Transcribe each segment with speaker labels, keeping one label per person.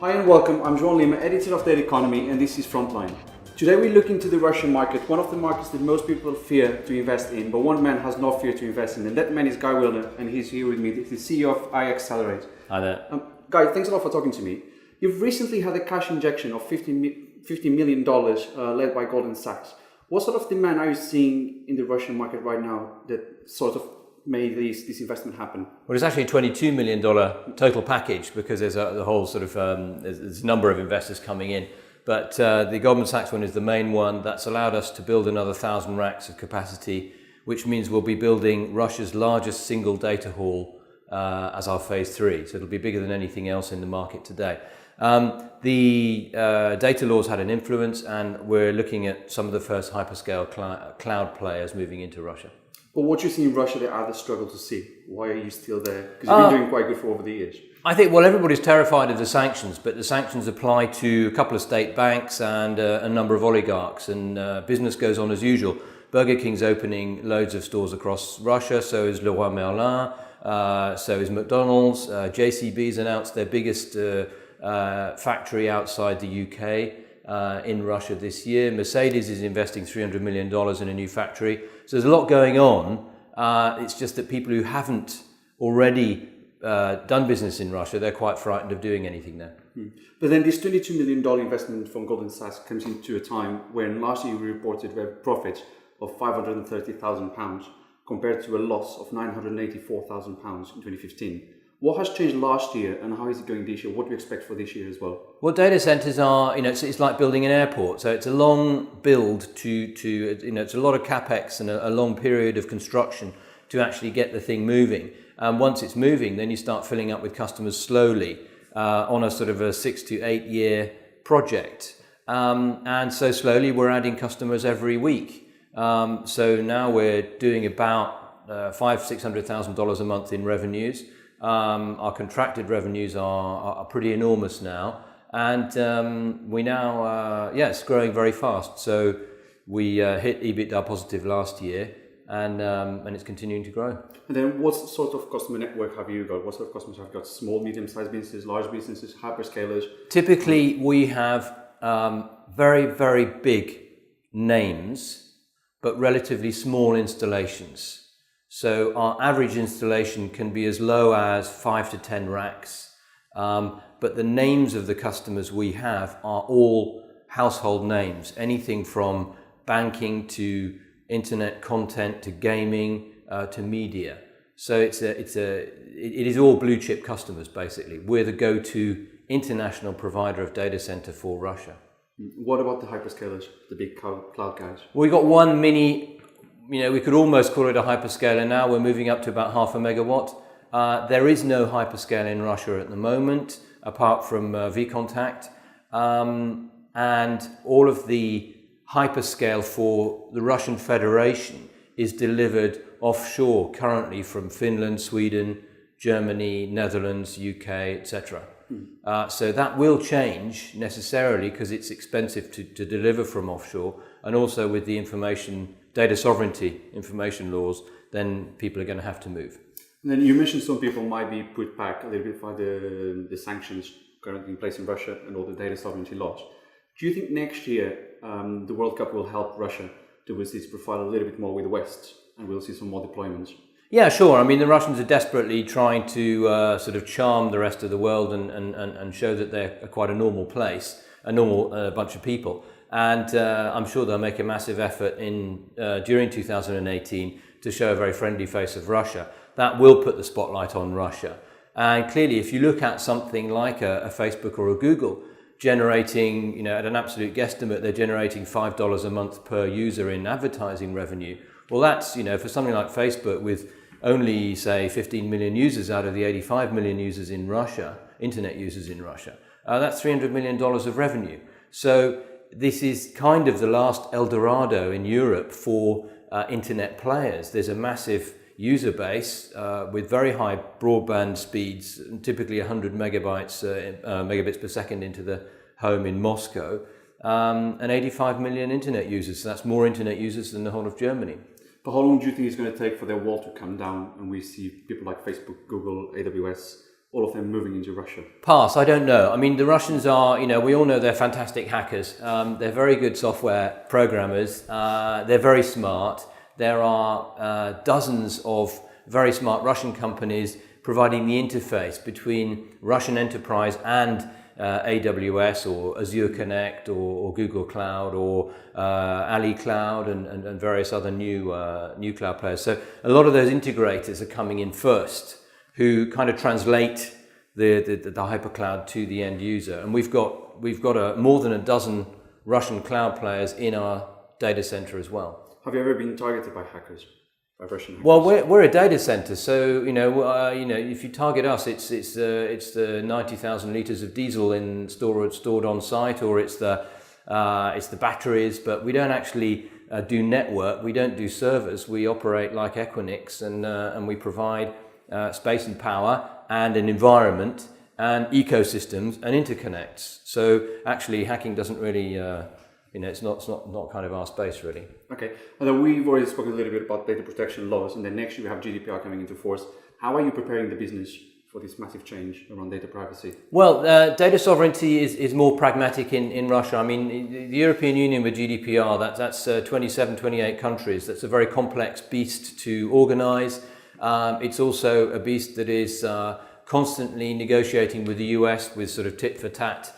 Speaker 1: Hi and welcome, I'm João Lima, editor of The Economy, and this is Frontline. Today we look into the Russian market, one of the markets that most people fear to invest in, but one man has no fear to invest in, and that man is Guy Willner, and he's here with me, the CEO of IXcellerate.
Speaker 2: Hi there.
Speaker 1: Guy, thanks a lot for talking to me. You've recently had a cash injection of $50 million led by Goldman Sachs. What sort of demand are you seeing in the Russian market right now that sort of made this investment happen?
Speaker 2: Well, it's actually a $22 million total package because there's a whole sort of there's a number of investors coming in. But the Goldman Sachs one is the main one that's allowed us to build another 1,000 racks of capacity, which means we'll be building Russia's largest single data hall as our phase 3. So it'll be bigger than anything else in the market today. The data laws had an influence, and we're looking at some of the first hyperscale cloud players moving into Russia.
Speaker 1: But what you see in Russia that others struggle to see? Why are you still there? Because you've been doing quite good for over the years.
Speaker 2: I think, well, everybody's terrified of the sanctions, but the sanctions apply to a couple of state banks and a number of oligarchs, and business goes on as usual. Burger King's opening loads of stores across Russia, so is Leroy Merlin, so is McDonald's. JCB's announced their biggest factory outside the UK in Russia this year. Mercedes is investing $300 million in a new factory. So there's a lot going on. It's just that people who haven't already done business in Russia, they're quite frightened of doing anything there.
Speaker 1: But then this $22 million investment from Goldman Sachs comes into a time when last year we reported profits of £530,000 compared to a loss of £984,000 in 2015. What has changed last year and how is it going this year? What do you expect for this year as well?
Speaker 2: Well, data centers are, it's like building an airport. So it's a long build it's a lot of capex and a long period of construction to actually get the thing moving. And once it's moving, then you start filling up with customers slowly on a sort of a 6 to 8 year project. And so slowly we're adding customers every week. So now we're doing about $500,000-600,000 a month in revenues. Our contracted revenues are pretty enormous now, and we now, it's growing very fast. So we hit EBITDA positive last year, and it's continuing to grow. And
Speaker 1: then what sort of customer network have you got? What sort of customers have you got? Small, medium-sized businesses, large businesses, hyperscalers?
Speaker 2: Typically, we have very, very big names, but relatively small installations. So our average installation can be as low as 5 to 10 racks, but the names of the customers we have are all household names, anything from banking to internet content to gaming to media. So it is all blue chip customers basically. We're the go-to international provider of data center for Russia.
Speaker 1: What about the hyperscalers, the big cloud guys?
Speaker 2: We got one mini. We could almost call it a hyperscaler now. We're moving up to about 0.5 megawatt. There is no hyperscale in Russia at the moment, apart from vContact. And all of the hyperscale for the Russian Federation is delivered offshore currently from Finland, Sweden, Germany, Netherlands, UK, etc. So that will change necessarily because it's expensive to deliver from offshore, and also with the data sovereignty information laws, then people are going to have to move.
Speaker 1: And then you mentioned some people might be put back a little bit by the sanctions currently in place in Russia and all the data sovereignty laws. Do you think next year the World Cup will help Russia to boost its profile a little bit more with the West, and we'll see some more deployments?
Speaker 2: Yeah, sure. I mean, the Russians are desperately trying to sort of charm the rest of the world and show that they're quite a normal place, a normal bunch of people. And I'm sure they'll make a massive effort during 2018 to show a very friendly face of Russia. That will put the spotlight on Russia. And clearly, if you look at something like a Facebook or a Google generating, at an absolute guesstimate, they're generating $5 a month per user in advertising revenue. Well, that's, for something like Facebook with only, say, 15 million users out of the 85 million users in Russia, internet users in Russia, that's $300 million of revenue. So this is kind of the last El Dorado in Europe for internet players. There's a massive user base with very high broadband speeds, typically 100 megabits per second into the home in Moscow, and 85 million internet users. So that's more internet users than the whole of Germany.
Speaker 1: But how long do you think it's going to take for their wall to come down and we see people like Facebook, Google, AWS all of them moving into Russia?
Speaker 2: Pass, I don't know. I mean, the Russians are, we all know they're fantastic hackers. They're very good software programmers. They're very smart. There are dozens of very smart Russian companies providing the interface between Russian enterprise and AWS or Azure Connect or Google Cloud or Ali Cloud and various other new cloud players. So a lot of those integrators are coming in first, who kind of translate the hypercloud to the end user. And we've got more than a dozen Russian cloud players in our data center as well.
Speaker 1: Have you ever been targeted by hackers? Russian hackers?
Speaker 2: Well, we're a data center, so if you target us, it's the 90,000 liters of diesel stored on site, or it's the batteries. But we don't actually do network. We don't do servers. We operate like Equinix, and we provide space and power and an environment and ecosystems and interconnects. So actually, hacking doesn't really. It's not kind of our space, really.
Speaker 1: Okay. And then we've already spoken a little bit about data protection laws, and then next year we have GDPR coming into force. How are you preparing the business for this massive change around data privacy?
Speaker 2: Well, data sovereignty is more pragmatic in Russia. I mean, the European Union with GDPR, that's 27, 28 countries. That's a very complex beast to organize. It's also a beast that is constantly negotiating with the US with sort of tit-for-tat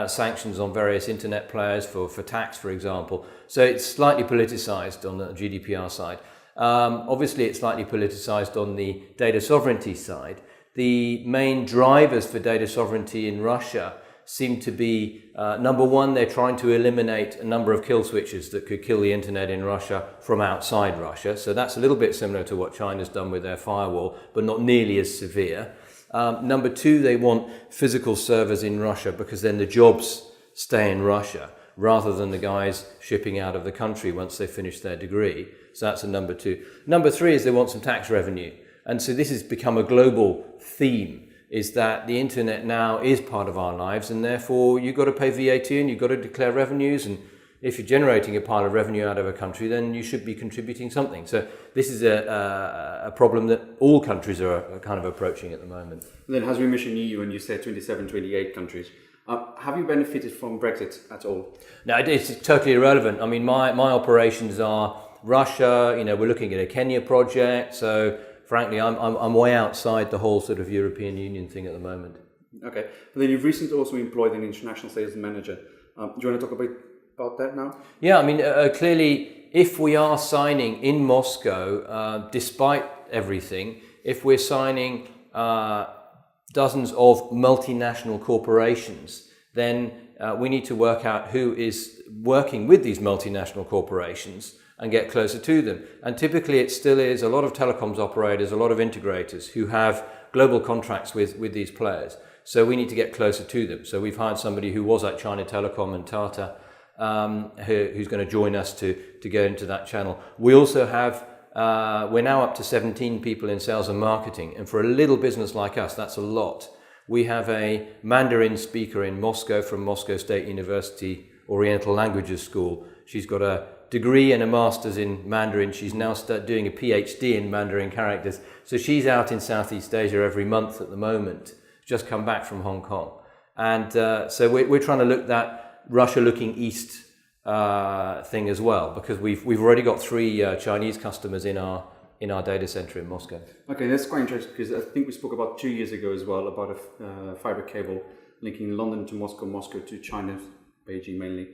Speaker 2: sanctions on various internet players for tax, for example. So it's slightly politicized on the GDPR side. Obviously, it's slightly politicized on the data sovereignty side. The main drivers for data sovereignty in Russia seem to be, number one, they're trying to eliminate a number of kill switches that could kill the internet in Russia from outside Russia. So that's a little bit similar to what China's done with their firewall, but not nearly as severe. Number two, they want physical servers in Russia because then the jobs stay in Russia rather than the guys shipping out of the country once they finish their degree. So that's a number two. Number three is they want some tax revenue. And so this has become a global theme, is that the internet now is part of our lives, and therefore you've got to pay VAT and you've got to declare revenues, and if you're generating a pile of revenue out of a country, then you should be contributing something. So this is a problem that all countries are kind of approaching at the moment.
Speaker 1: And then, as we mentioned EU, and you said 27, 28 countries, have you benefited from Brexit at all?
Speaker 2: No, it's totally irrelevant. I mean, my operations are Russia. We're looking at a Kenya project. So frankly, I'm way outside the whole sort of European Union thing at the moment.
Speaker 1: Okay. And then you've recently also employed an international sales manager. Do you want to talk about that now?
Speaker 2: Yeah, I mean, clearly, if we are signing in Moscow, despite everything, if we're signing dozens of multinational corporations, then we need to work out who is working with these multinational corporations and get closer to them. And typically it still is a lot of telecoms operators, a lot of integrators who have global contracts with these players. So we need to get closer to them. So we've hired somebody who was at China Telecom and Tata, who's going to join us to go into that channel. We also have, we're now up to 17 people in sales and marketing. And for a little business like us, that's a lot. We have a Mandarin speaker in Moscow from Moscow State University Oriental Languages School. She's got a degree and a master's in Mandarin. She's now doing a PhD in Mandarin characters. So she's out in Southeast Asia every month at the moment, just come back from Hong Kong. And so we're trying to look that Russia looking east thing as well, because we've already got 3 Chinese customers in our data center in Moscow.
Speaker 1: Okay, that's quite interesting, because I think we spoke about 2 years ago as well about a fiber cable linking London to Moscow, Moscow to China, Beijing mainly.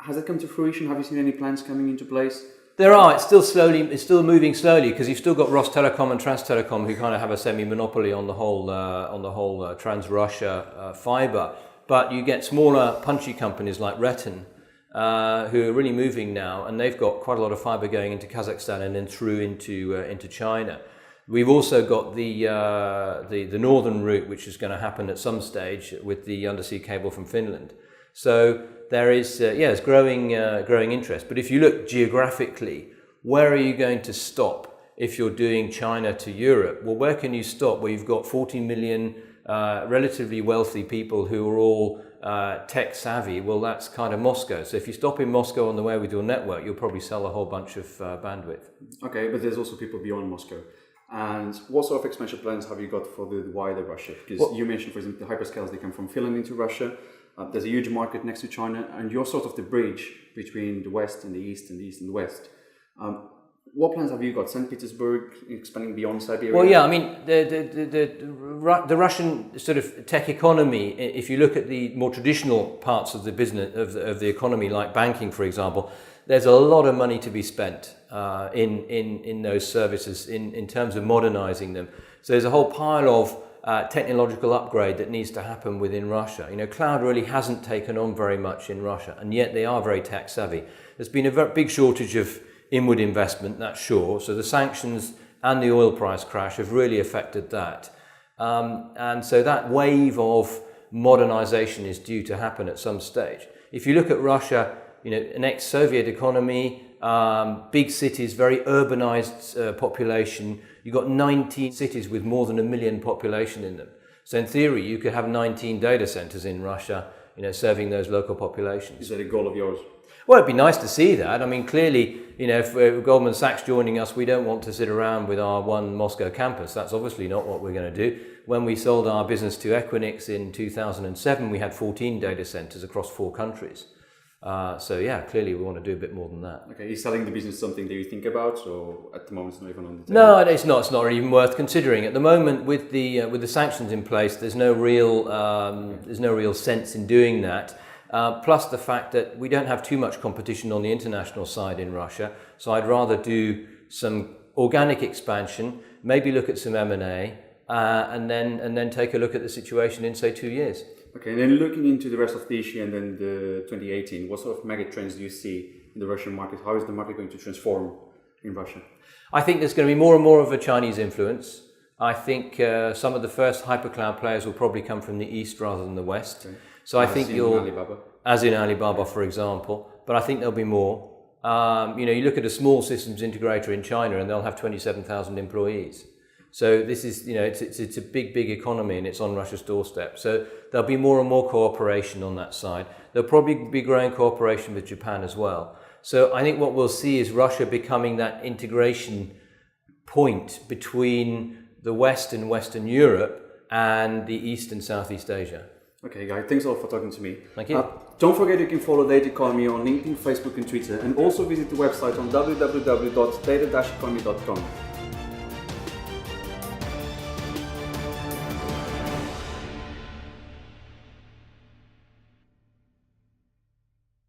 Speaker 1: Has it come to fruition? Have you seen any plans coming into place?
Speaker 2: There are. It's still moving slowly, because you've still got Rostelecom and Transtelecom who kind of have a semi-monopoly on the whole Trans-Russia fiber. But you get smaller, punchy companies like Reton, who are really moving now, and they've got quite a lot of fiber going into Kazakhstan and then through into China. We've also got the northern route, which is going to happen at some stage with the undersea cable from Finland. So there is, it's growing interest. But if you look geographically, where are you going to stop if you're doing China to Europe? Well, where can you stop? Where you've got 40 million relatively wealthy people who are all tech savvy. Well, that's kind of Moscow. So if you stop in Moscow on the way with your network, you'll probably sell a whole bunch of bandwidth.
Speaker 1: Okay, but there's also people beyond Moscow. And what sort of expansion plans have you got for the wider Russia? Because you mentioned, for example, the hyperscales, they come from Finland into Russia. There's a huge market next to China, and you're sort of the bridge between the West and the East and the East and the West. What plans have you got? St. Petersburg, expanding beyond Siberia?
Speaker 2: Well, yeah, I mean, the Russian sort of tech economy, if you look at the more traditional parts of the business, of the economy, like banking, for example, there's a lot of money to be spent in those services in terms of modernizing them. So there's a whole pile of technological upgrade that needs to happen within Russia. You know, cloud really hasn't taken on very much in Russia, and yet they are very tech savvy. There's been a very big shortage of inward investment, that's sure. So the sanctions and the oil price crash have really affected that. And so that wave of modernization is due to happen at some stage. If you look at Russia, you know, an ex-Soviet economy, big cities, very urbanized population. You've got 19 cities with more than 1 million population in them. So in theory, you could have 19 data centers in Russia, you know, serving those local populations.
Speaker 1: Is that a goal of yours?
Speaker 2: Well, it'd be nice to see that. I mean, clearly, you know, if Goldman Sachs joining us, we don't want to sit around with our one Moscow campus. That's obviously not what we're going to do. When we sold our business to Equinix in 2007, we had 14 data centers across 4 countries. So yeah, clearly we want to do a bit more than that.
Speaker 1: Okay, is selling the business something that you think about, or at the moment it's not even on the table?
Speaker 2: No, it's not. It's not even worth considering at the moment. With the sanctions in place, there's no real sense in doing that. Plus the fact that we don't have too much competition on the international side in Russia. So I'd rather do some organic expansion, maybe look at some M&A, and then take a look at the situation in, say, 2 years.
Speaker 1: Okay, and then looking into the rest of this year and then the 2018, what sort of mega trends do you see in the Russian market? How is the market going to transform in Russia?
Speaker 2: I think there's going to be more and more of a Chinese influence. I think some of the first hypercloud players will probably come from the East rather than the West. Okay. So I think as in Alibaba, for example, but I think there'll be more. You know, you look at a small systems integrator in China and they'll have 27,000 employees. So this is, you know, it's a big economy and it's on Russia's doorstep. So there'll be more and more cooperation on that side. There'll probably be growing cooperation with Japan as well. So I think what we'll see is Russia becoming that integration point between the West and Western Europe and the East and Southeast Asia.
Speaker 1: Okay, Guy, thanks a lot for talking to me.
Speaker 2: Thank you.
Speaker 1: Don't forget you can follow Data Economy on LinkedIn, Facebook and Twitter, and also visit the website on www.data-economy.com.